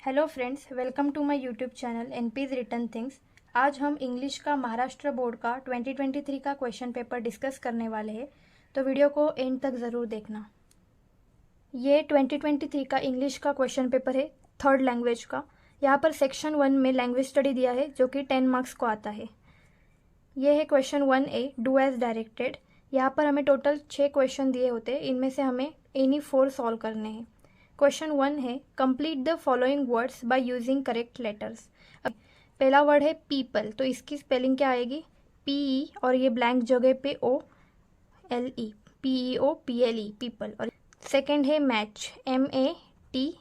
Hello friends, welcome to my YouTube channel N P's written things. आज हम English का Maharashtra board का 2023 का क्वेश्चन पेपर डिस्कस करने वाले हैं, तो वीडियो को एंड तक ज़रूर देखना। ये 2023 का इंग्लिश का क्वेश्चन पेपर है, थर्ड लैंग्वेज का। यहाँ पर सेक्शन 1 में लैंग्वेज स्टडी दिया है जो कि 10 मार्क्स को आता है। ये है question 1A, do as directed. यहाँ पर हमें टोटल 6 क्वेश्चन दिए होते हैं, इनमें से हमें एनी 4 सॉल्व करने हैं। क्वेश्चन 1 है complete the following words by using correct letters. पहला वर्ड है पीपल, तो इसकी स्पेलिंग क्या आएगी? PE और ये ब्लैंक जगह पे OLE, PEOPLE, पीपल। और सेकेंड है मैच, MATCH।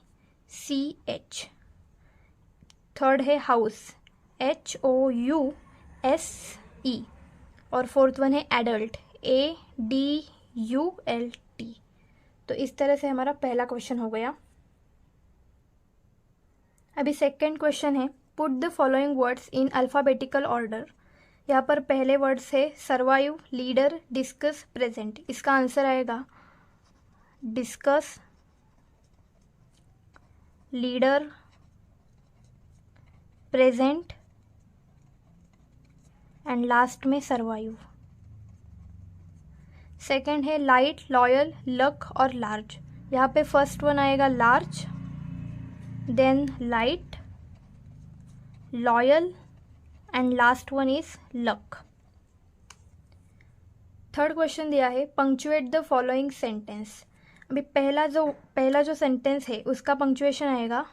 थर्ड है हाउस, HOUSE। और फोर्थ वन है एडल्ट, ADULT। तो इस तरह से हमारा पहला क्वेश्चन हो गया। अभी सेकंड क्वेश्चन है put the following words in alphabetical order. यहाँ पर पहले वर्ड्स है सर्वाइव, लीडर, डिस्कस, प्रेजेंट। इसका आंसर आएगा discuss, leader, present and last में सर्वाइव। सेकेंड है लाइट, लॉयल, लक और लार्ज। यहाँ पे फर्स्ट वन आएगा large, then light, loyal and last one is luck. Third question दिया है पंक्चुएट द फॉलोइंग सेंटेंस। अभी पहला जो सेंटेंस है उसका पंक्चुएशन आएगा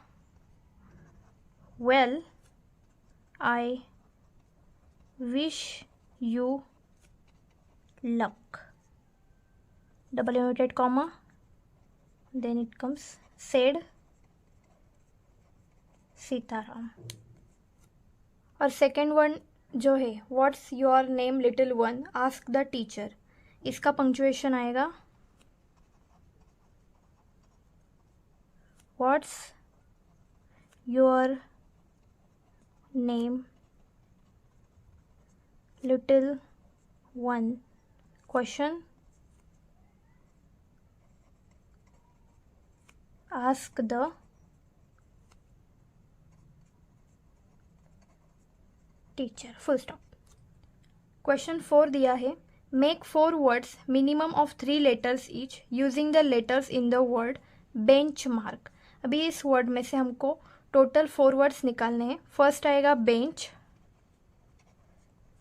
well I wish you luck, double inverted comma, then it comes said Sitaram. और सेकेंड वन जो है what's your name little one, ask the teacher. इसका पंक्चुएशन आएगा what's your name little one, question, ask the teacher, full stop। Question 4 दिया है make 4 words minimum of 3 letters each using the letters in the word bench mark. अभी इस word में से हमको total 4 words निकालने हैं। फर्स्ट आएगा bench,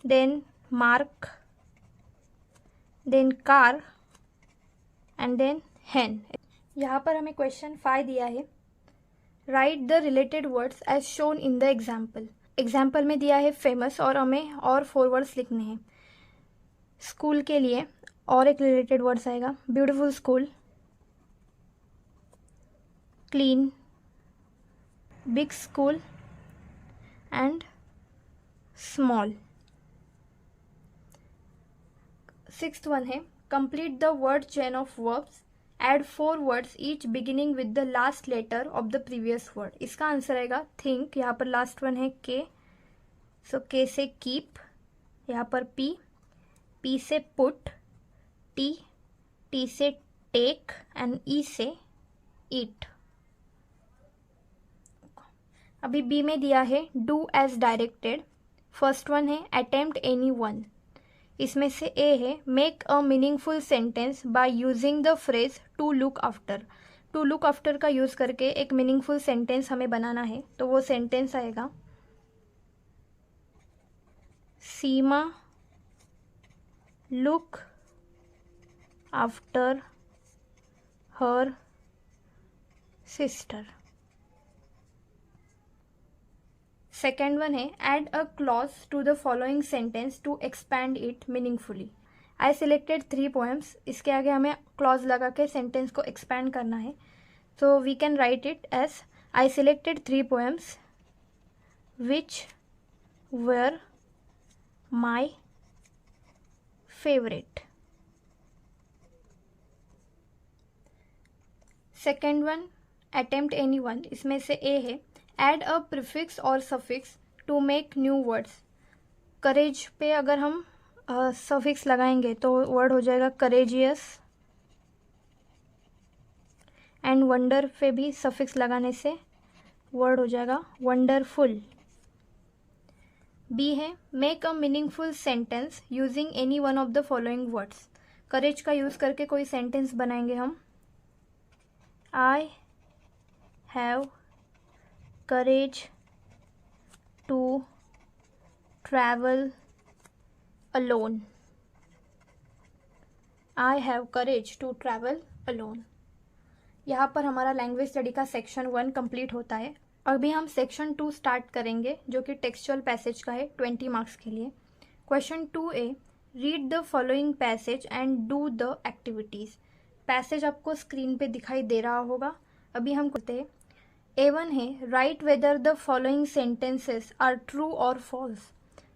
then mark, then car and then hen. यहाँ पर हमें क्वेश्चन 5 दिया है write the related words as shown in the example. Example में दिया है फेमस और हमें और 4 वर्ड्स लिखने हैं। स्कूल के लिए और एक रिलेटेड वर्ड्स आएगा beautiful school, clean, big school and small. Sixth one है complete the word chain of verbs, add 4 words each beginning with the last letter of the previous word. इसका answer आएगा think, यहाँ पर last one है के, सो के से keep, यहाँ पर पी से पुट, टी से टेक एंड ई से ईट। अभी बी में दिया है do as directed. First one है अटेम्प्ट एनी वन। इसमें से ए है make a meaningful sentence by using the phrase to look after. To look after का यूज़ करके एक मीनिंगफुल सेंटेंस हमें बनाना है, तो वो सेंटेंस आएगा Seema look after her sister. Second one है add a clause to the following sentence to expand it meaningfully. I selected 3 poems, इसके आगे हमें क्लॉज लगा के सेंटेंस को एक्सपैंड करना है। So we can write it as I selected 3 poems which were my favourite. Second one attempt any one. इसमें से ए है एड अ प्रीफिक्स और suffix to make new words. Courage पे अगर हम सफिक्स लगाएंगे तो वर्ड हो जाएगा करेजियस, एंड वंडर पे भी सफिक्स लगाने से वर्ड हो जाएगा वंडरफुल। बी है make a meaningful sentence using any one of the following words. Courage का यूज करके कोई सेंटेंस बनाएंगे हम। I have courage to travel alone. I have courage to travel alone. यहाँ पर हमारा लैंग्वेज स्टडी का सेक्शन 1 कंप्लीट होता है। अभी हम सेक्शन 2 स्टार्ट करेंगे जो कि टेक्सचुअल पैसेज का है 20 मार्क्स के लिए। Question 2A, read the following passage and do the activities. Passage आपको स्क्रीन पे दिखाई दे रहा होगा। अभी हम करते हैं। A1 है write whether the following sentences are true और फॉल्स।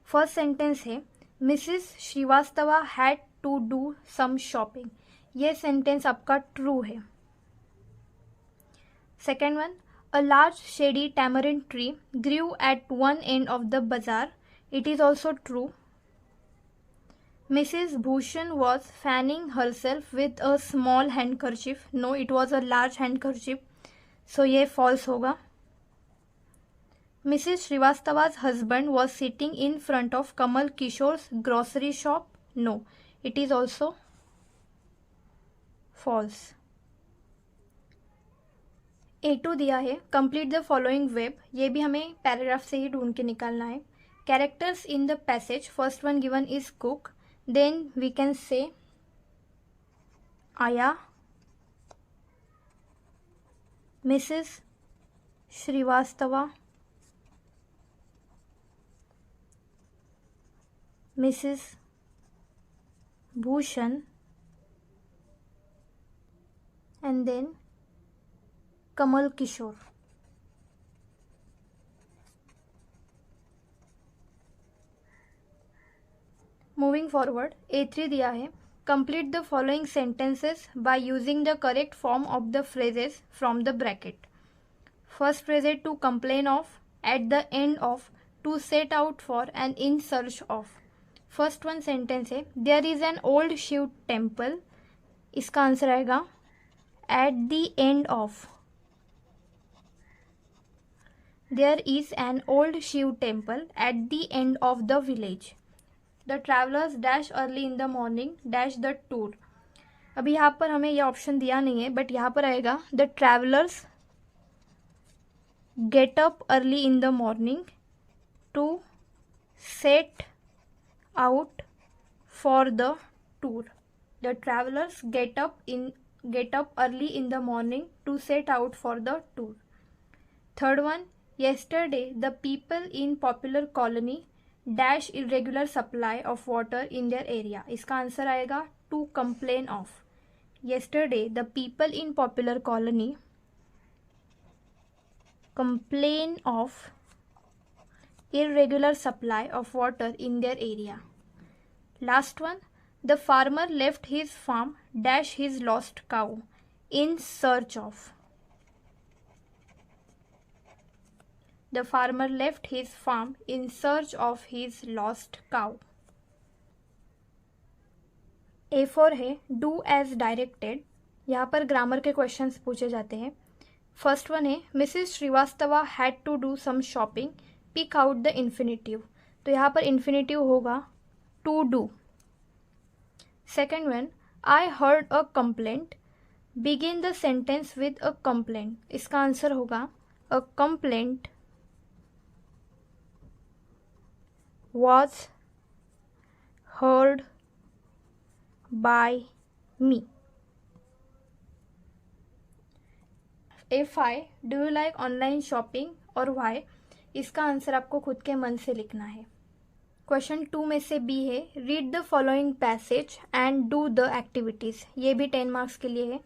फर्स्ट सेंटेंस है Mrs Srivastava had to do some shopping. ये सेंटेंस आपका ट्रू है। Second one, a large shady tamarind tree grew at one end of the bazaar. It is also true. Mrs. Bhushan was fanning herself with a small handkerchief. No, it was a large handkerchief. So ये false होगा. Mrs. Srivastava's husband was sitting in front of Kamal Kishore's grocery shop. No, it is also false. A2 दिया है complete the following web. ये भी हमें paragraph से ही ढूंढ के निकालना है। Characters in the passage, first one given is cook, then we can say Aaya, Mrs Shrivastava, Mrs Bhushan, and then Kamal Kishore. Moving forward, A3 दिया है complete the following sentences by using the correct form of the phrases from the bracket. First phrase है to complain of, at the end of, to set out for and in search of. First one sentence है there is an old Shiva temple. इसका answer आएगा at the end of. There is an old Shiv temple at the end of the village. The travelers dash early in the morning dash the tour. अभी यहाँ पर हमें यह option दिया नहीं है, बट यहाँ पर आएगा the travelers get up early in the morning to set out for the tour. The travelers get up early in the morning to set out for the tour. Third one, yesterday the people in Popular Colony dash irregular supply of water in their area. इसका answer आएगा to complain of. Yesterday the people in Popular Colony complain of irregular supply of water in their area. Last one, the farmer left his farm dash his lost cow in search of. The farmer left his farm in search of his lost cow. A4 है do as directed। यहाँ पर grammar के questions पूछे जाते हैं। First one है Mrs Srivastava had to do some shopping, pick out the infinitive. तो यहाँ पर इन्फिनेटिव होगा to do. Second one, I heard a complaint, begin the sentence with a complaint. इसका आंसर होगा a complaint was heard by me. A5, do you like online shopping और why? इसका answer आपको खुद के मन से लिखना है। क्वेश्चन 2 में से B है read the following passage and do the activities. ये भी 10 मार्क्स के लिए है।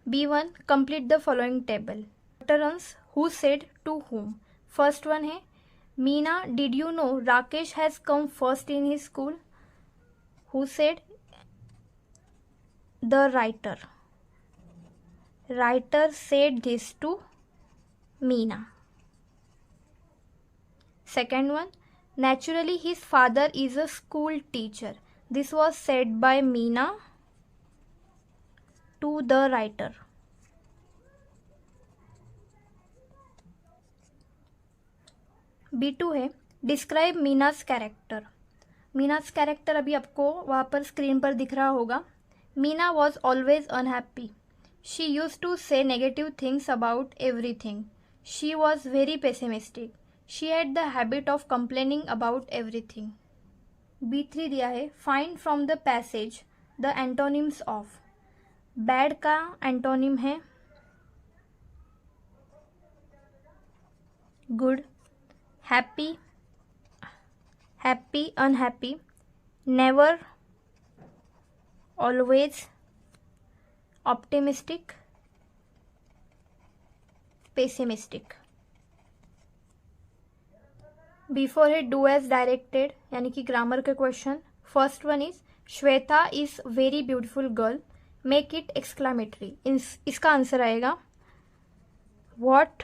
B1, complete the following table. Turns who said to whom। First one है Meena, did you know Rakesh has come first in his school? Who said? The writer. Writer said this to Meena. Second one, naturally his father is a school teacher. This was said by Meena to the writer. B2 है describe Meena's character. Meena's character अभी आपको वहाँ पर screen पर दिख रहा होगा। Meena was always unhappy. She use to say negative things about everything. She was very pessimistic. She had the habit of complaining about everything. B3 दिया है find from the passage the antonyms of. Bad का antonym है good, happy, happy, unhappy, never, always, optimistic, pessimistic. B four है do as directed यानी कि grammar के question. First one is Shweta is very beautiful girl, make it exclamatory. इसका answer आएगा what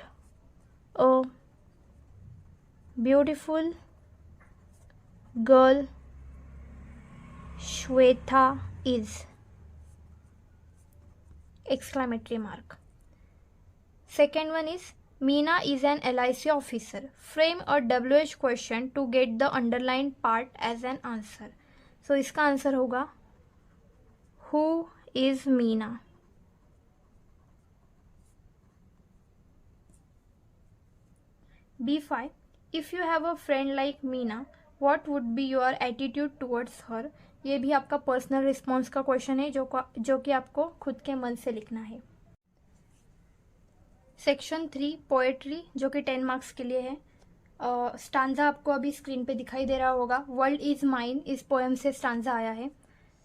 a beautiful girl Shweta is, exclamatory mark. Second one is Meena is an LIC officer. Frame a WH question to get the underlined part as an answer. So इसका answer होगा Who is Meena? B5 If you have a friend like Meena, what would be your attitude towards her? ये भी आपका personal response का question है जो कि आपको खुद के मन से लिखना है। सेक्शन 3 पोएट्री जो कि 10 मार्क्स के लिए है। स्टांजा आपको अभी स्क्रीन पे दिखाई दे रहा होगा। वर्ल्ड इज माइन इस पोएम से स्टांजा आया है।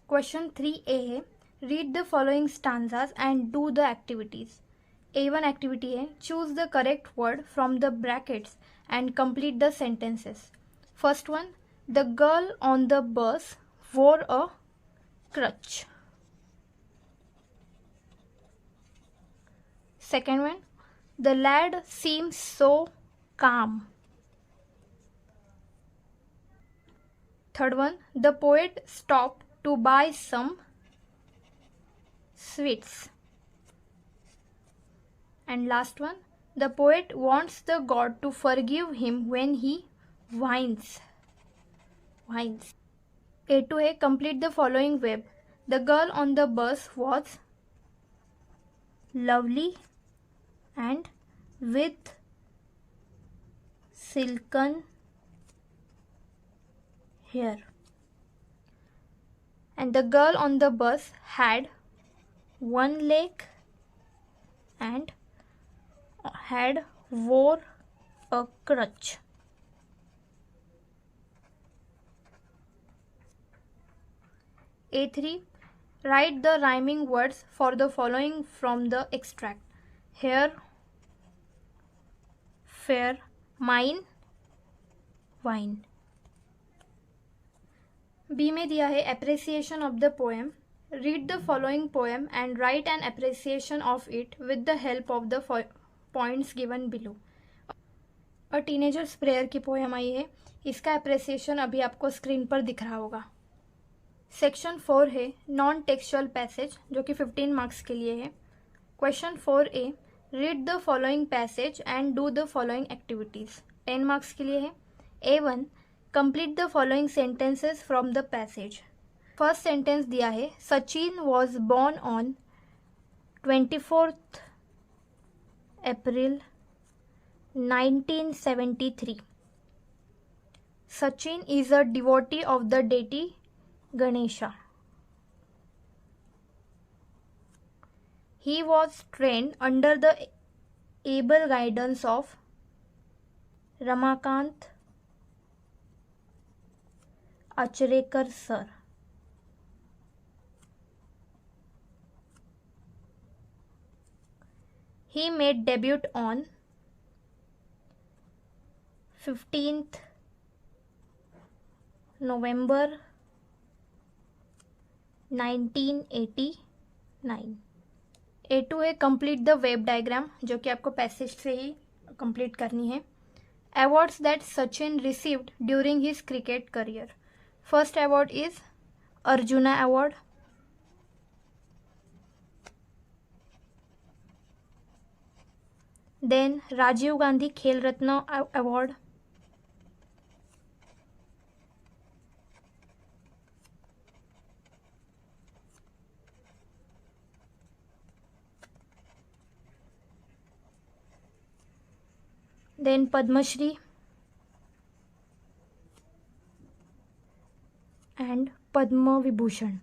क्वेश्चन 3A है read the following stanzas and do the activities. A1 activity है choose the correct word from the brackets and complete the sentences. First one the girl on the bus wore a crutch. Second one, the lad seems so calm. Third one, the poet stopped to buy some sweets. And last one, the poet wants the god to forgive him when he whines. A2 है complete the following web. The girl on the bus was lovely and with silken hair. And the girl on the bus had one leg and wore a crutch. A3 write the rhyming words for the following from the extract. Hair, fair, mine, wine. B में दिया है appreciation of the poem. Read the following poem and write an appreciation of it with the help of the points given below. A teenager's prayer की poem I है। इसका appreciation अभी आपको screen पर दिख रहा होगा। सेक्शन 4 है नॉन टेक्सचुअल पैसेज जो कि 15 मार्क्स के लिए है। Question 4A read the following passage and do the following activities 10 marks के लिए है। A1 complete the following sentences from the passage. First sentence दिया है Sachin was born on 24 April 1973. Sachin is a devotee of the deity Ganesha. He was trained under the able guidance of Ramakant Achrekar sir. He made debut on 15th November 1989. A2 है complete the web diagram जो कि आपको passage से ही complete करनी है। Awards that Sachin received during his cricket career. First award is Arjuna award, then Rajiv Gandhi Khel Ratna award, then Padma Shri and Padma Vibhushan.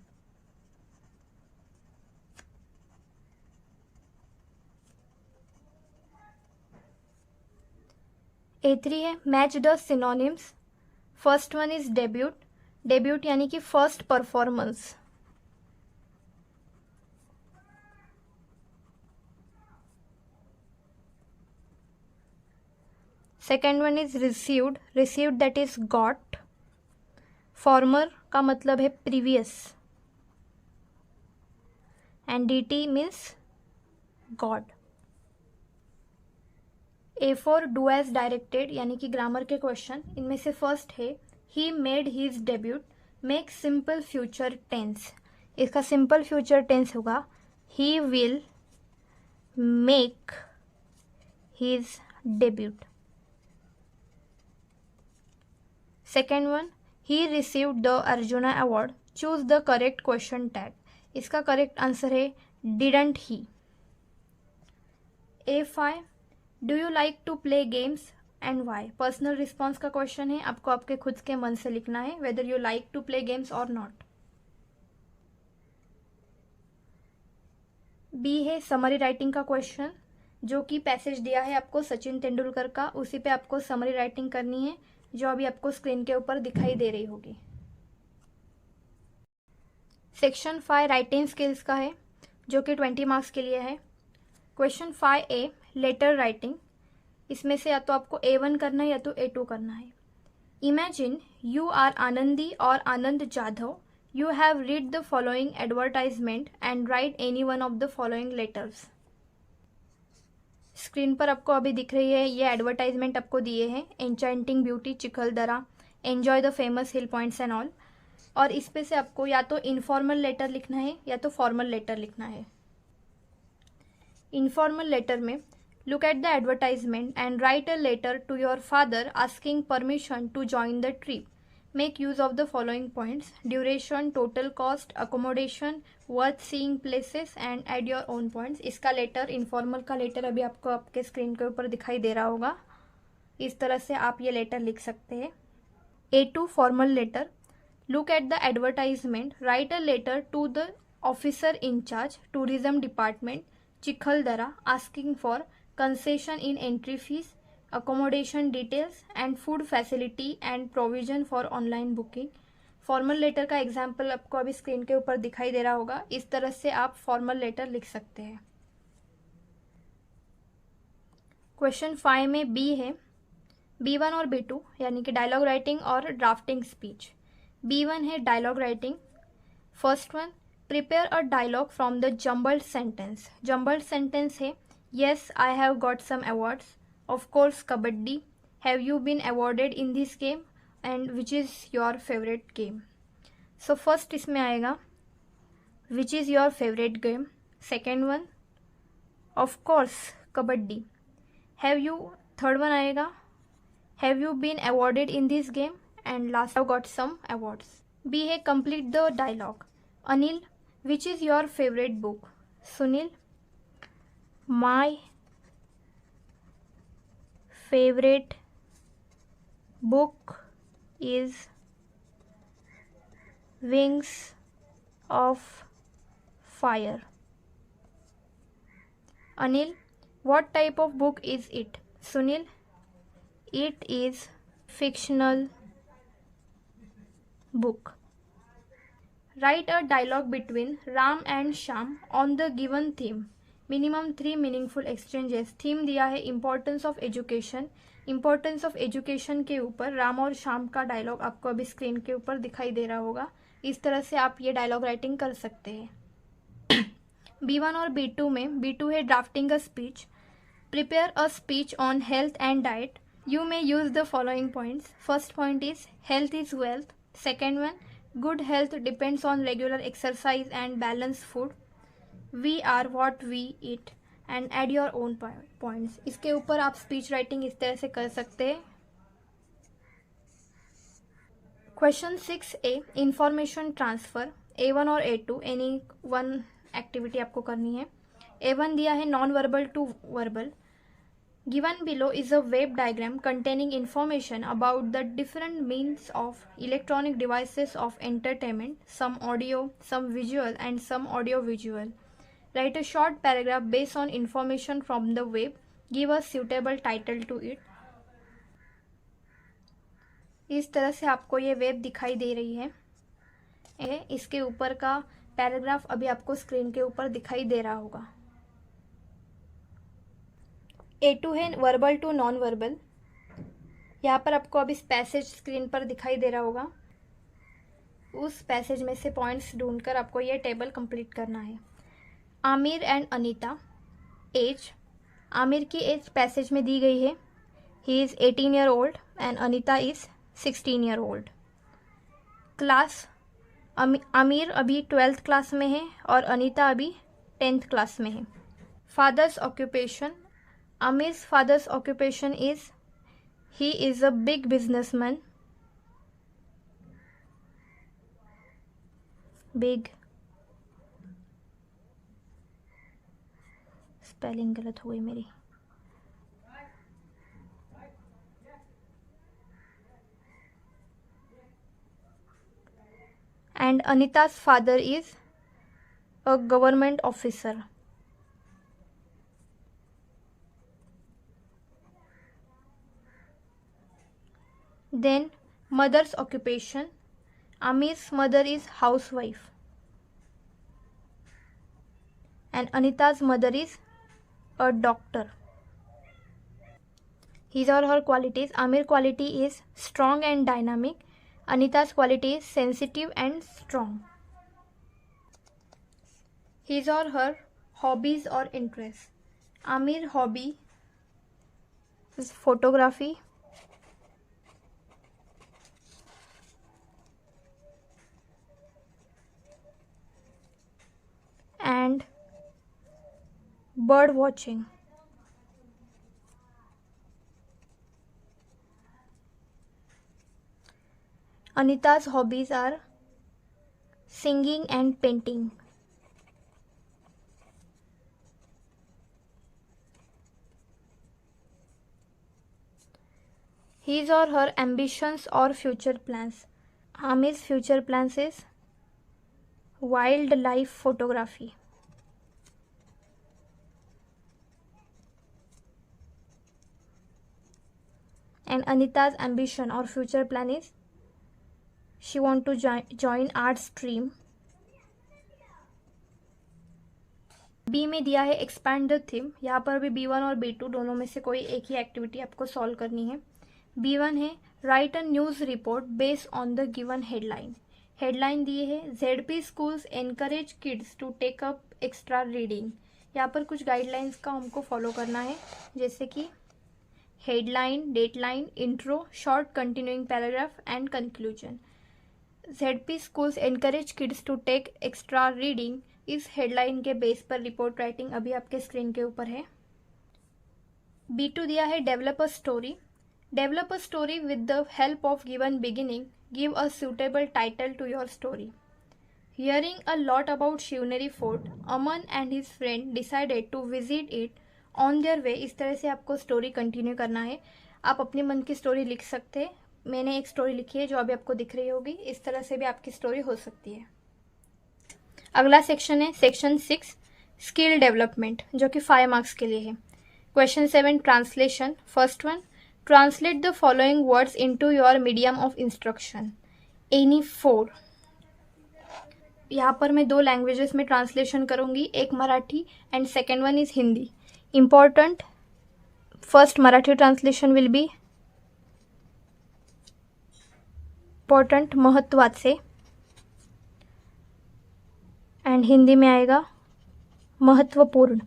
A3 है match the synonyms. First one is debut, debut यानी कि first performance. Second one is received, received that is got. Former का मतलब है previous and DT means god. A4 do as directed यानी कि grammar के question. इनमें से फर्स्ट है he made his debut, make simple future tense. इसका सिंपल फ्यूचर टेंस होगा he will make his debut. Second one he received the Arjuna award, choose the correct question tag. इसका correct answer है didn't he. A5 do you like to play games and why, personal response का question है। आपको आपके खुद के मन से लिखना है whether you like to play games और नॉट। B है समरी राइटिंग का क्वेश्चन, जो कि पैसेज दिया है आपको सचिन तेंदुलकर का, उसी पे आपको समरी राइटिंग करनी है जो अभी आपको स्क्रीन के ऊपर दिखाई दे रही होगी। सेक्शन 5 राइटिंग स्किल्स का है जो कि 20 मार्क्स के लिए है। क्वेश्चन 5A लेटर राइटिंग, इसमें से या तो आपको A1 करना है या तो A2 करना है। इमेजिन यू आर आनंदी और Anand Jadhav, you have read the following advertisement and write any one of the following letters. Screen पर आपको अभी दिख रही है ये एडवर्टाइजमेंट आपको दिए हैं, enchanting beauty Chikhaldara, enjoy the famous hill points and all. और इस पे से आपको या तो इनफॉर्मल लेटर लिखना है या तो फॉर्मल लेटर लिखना है। इनफॉर्मल लेटर में look at the advertisement and write a letter to your father asking permission to join the trip. Make use of the following points: duration, total cost, accommodation, worth seeing places and add your own points. इसका letter informal का letter अभी आपको आपके screen के ऊपर दिखाई दे रहा होगा। इस तरह से आप ये लेटर लिख सकते हैं। A2 formal letter, look at the advertisement, write a letter to the officer in charge, tourism department, Chikaldara, asking for concession in entry fees, accommodation details and food facility and provision for online booking. Formal letter का example आपको अभी screen के ऊपर दिखाई दे रहा होगा। इस तरह से आप फॉर्मल लेटर लिख सकते हैं। क्वेश्चन 5 में B है B1 और B2 यानी कि डायलॉग राइटिंग और ड्राफ्टिंग स्पीच। B1 है dialogue writing. First one prepare a dialogue from the jumbled sentence. Jumbled sentence है Yes, I have got some awards. Of course, Kabaddi. Have you been awarded in this game? And which is your favorite game? So first इसमें आएगा which is your favorite game. Second one, of course, Kabaddi. Have you? Third one आएगा have you been awarded in this game? And last, I've got some awards. B है complete the dialogue. Anil, which is your favorite book? Sunil, my favorite book is Wings of Fire. Anil, what type of book is it? Sunil, it is fictional book. Write a dialogue between Ram and Shyam on the given theme. Minimum 3 meaningful exchanges. Theme दिया है importance of education. Importance of education के ऊपर राम और श्याम का dialogue आपको अभी screen के ऊपर दिखाई दे रहा होगा। इस तरह से आप ये डायलॉग राइटिंग कर सकते हैं। B1 और B2 में B2 है drafting a speech. Prepare a speech on health and diet. You may use the following points. First point is health is wealth. Second one, good health depends on regular exercise and balance food. We are what we eat and add your own points. इसके ऊपर आप speech writing इस तरह से कर सकते हैं। Question 6A information transfer. A1 और A2 एनी वन एक्टिविटी आपको करनी है। A1 दिया है non verbal to verbal. Given below is a web diagram containing information about the different means of electronic devices of entertainment, some audio, some visual, and some audio-visual. Write a short paragraph based on information from the web. Give a suitable title to it. इस तरह से आपको ये web दिखाई दे रही है। इसके ऊपर का पैराग्राफ अभी आपको स्क्रीन के ऊपर दिखाई दे रहा होगा। A2 है वर्बल टू नॉन वर्बल। यहाँ पर आपको अभी पैसेज स्क्रीन पर दिखाई दे रहा होगा। उस पैसेज में से पॉइंट्स ढूंढकर आपको ये टेबल कंप्लीट करना है। आमिर एंड अनीता। एज, आमिर की एज पैसेज में दी गई है। He is 18 year old and Anita is 16 year old. Class, Aamir अभी 12th क्लास में है और अनीता अभी 10th क्लास में है। Father's occupation, Aamir's father's occupation is he is a big businessman. Big, spelling गलत हो गई मेरी। And Anita's father is a government officer. Then mother's occupation. Amir's mother is housewife. And Anita's mother is a doctor. His or her qualities. Amir's quality is strong and dynamic. Anita's quality is sensitive and strong. His or her hobbies or interests. Amir's hobby is photography. And bird watching. Anita's hobbies are singing and painting. His or her ambitions or future plans. Amir's future plans is wildlife photography. And Anita's ambition or future plan is she want to join art stream. B में दिया है expand the theme. यहाँ पर भी B1 और B2 दोनों में से कोई एक ही एक्टिविटी आपको सॉल्व करनी है। B1 है write a news report based on the given headline. Headline दी है ZP schools encourage kids to take up extra reading. यहाँ पर कुछ गाइडलाइंस का हमको फॉलो करना है, जैसे कि headline, dateline, intro, short continuing paragraph and conclusion. ZP schools encourage kids to take extra reading, इस हेडलाइन के बेस पर रिपोर्ट राइटिंग अभी आपके स्क्रीन के ऊपर है। B2 दिया है develop a story. Develop a story with the help of given beginning, give a suitable title to your story. Hearing a lot about Shivneri fort, Aman and his friend decided to visit it on their way. इस तरह से आपको story continue करना है। आप अपने मन की स्टोरी लिख सकते हैं। मैंने एक स्टोरी लिखी है जो अभी आपको दिख रही होगी। इस तरह से भी आपकी स्टोरी हो सकती है। अगला सेक्शन है सेक्शन 6 स्किल डेवलपमेंट, जो कि 5 मार्क्स के लिए है। Question 7 translation. First one, translate the following words into your medium of instruction. Any 4। यहाँ पर मैं 2 लैंग्वेजेस में ट्रांसलेशन करूँगी, एक Marathi and second one is Hindi. Important, first Marathi translation will be important, महत्वाचे, एंड हिंदी में आएगा महत्वपूर्ण।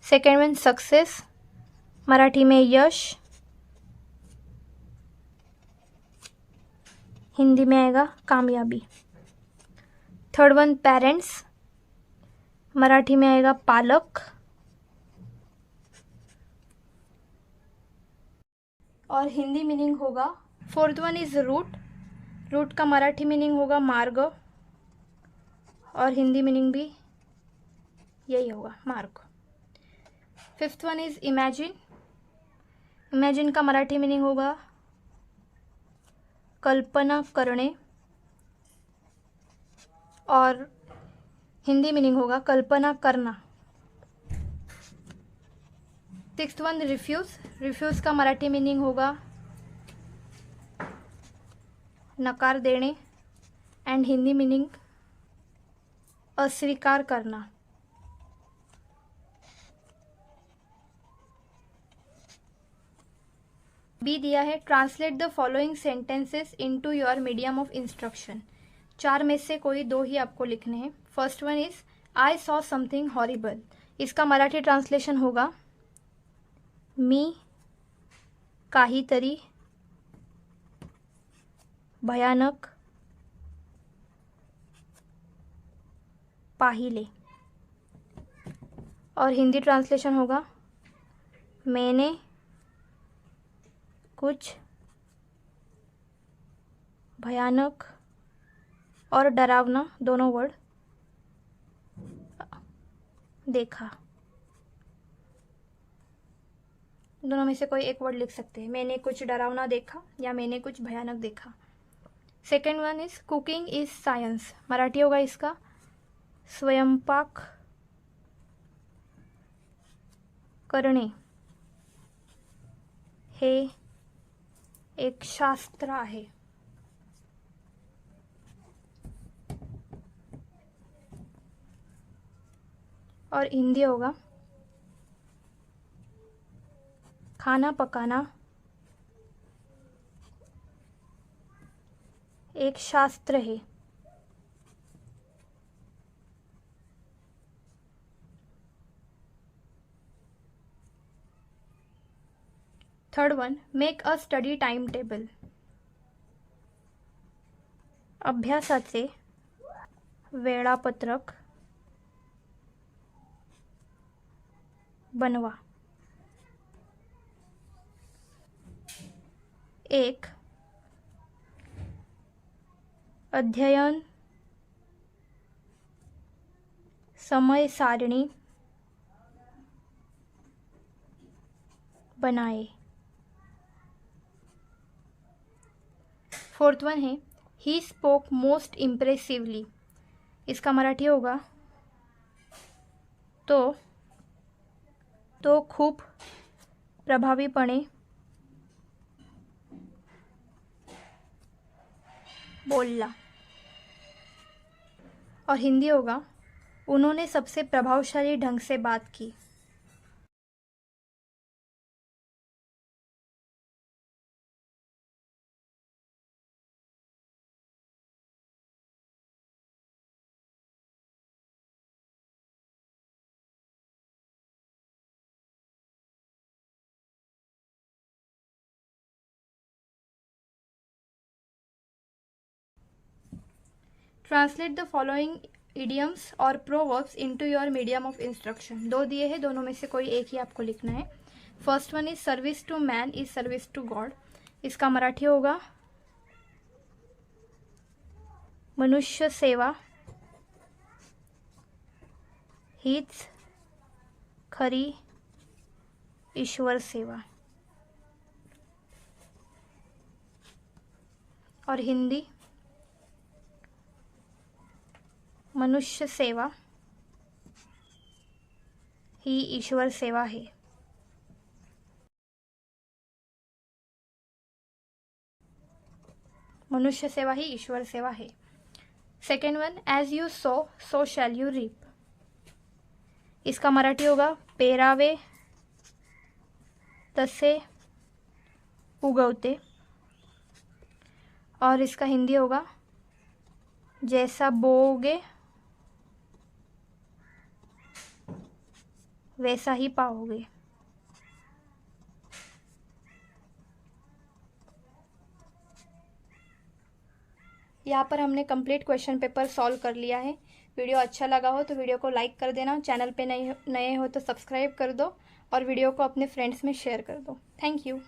सेकेंड वन सक्सेस, मराठी में यश, हिंदी में आएगा कामयाबी। थर्ड वन पेरेंट्स, मराठी में आएगा पालक, और हिंदी मीनिंग होगा। Fourth one is root. Root का मराठी मीनिंग होगा मार्ग, और हिंदी मीनिंग भी यही होगा mark. Fifth one is imagine. Imagine का मराठी मीनिंग होगा कल्पना करणे, और हिंदी मीनिंग होगा कल्पना करना। Sixth one refuse. रिफ्यूज का मराठी मीनिंग होगा नकार देने, एंड हिंदी मीनिंग अस्वीकार करना। बी दिया है translate the following sentences into your medium of instruction. 4 में से कोई 2 ही आपको लिखने हैं। First one is I saw something horrible. इसका मराठी ट्रांसलेशन होगा मी काहीतरी भयानक पाहिले, और हिंदी ट्रांसलेशन होगा मैंने कुछ भयानक और डरावना, दोनों वर्ड, देखा। दोनों में से कोई एक वर्ड लिख सकते हैं, मैंने कुछ डरावना देखा या मैंने कुछ भयानक देखा। Second one is cooking is science. Marathi होगा इसका स्वयंपाक करणे हे एक शास्त्र आहे। और हिंदी होगा खाना पकाना एक शास्त्र है। Third one make a study time table. अभ्यासाचे वेळापत्रक बनवा। एक अध्ययन समय सारणी बनाए। फोर्थ वन है ही स्पोक मोस्ट इम्प्रेसिवली। इसका मराठी होगा तो खूप प्रभावीपणे बोलला। और हिंदी होगा उन्होंने सबसे प्रभावशाली ढंग से बात की। ट्रांसलेट द फॉलोइंग इडियम्स और proverbs into your medium of instruction. 2 दिए हैं, दोनों में से कोई एक ही आपको लिखना है। First one is service to man is service to god. इसका मराठी होगा मनुष्य सेवा हीच खरी ईश्वर सेवा। और हिंदी मनुष्य सेवा ही ईश्वर सेवा है। मनुष्य सेवा ही ईश्वर सेवा है। Second one as you sow shall you reap. इसका मराठी होगा पेरावे तसे उगवते। और इसका हिंदी होगा जैसा बोओगे वैसा ही पाओगे। यहाँ पर हमने कंप्लीट क्वेश्चन पेपर सॉल्व कर लिया है। वीडियो अच्छा लगा हो तो वीडियो को लाइक कर देना, चैनल पे नए हो तो सब्सक्राइब कर दो और वीडियो को अपने फ्रेंड्स में शेयर कर दो। Thank you.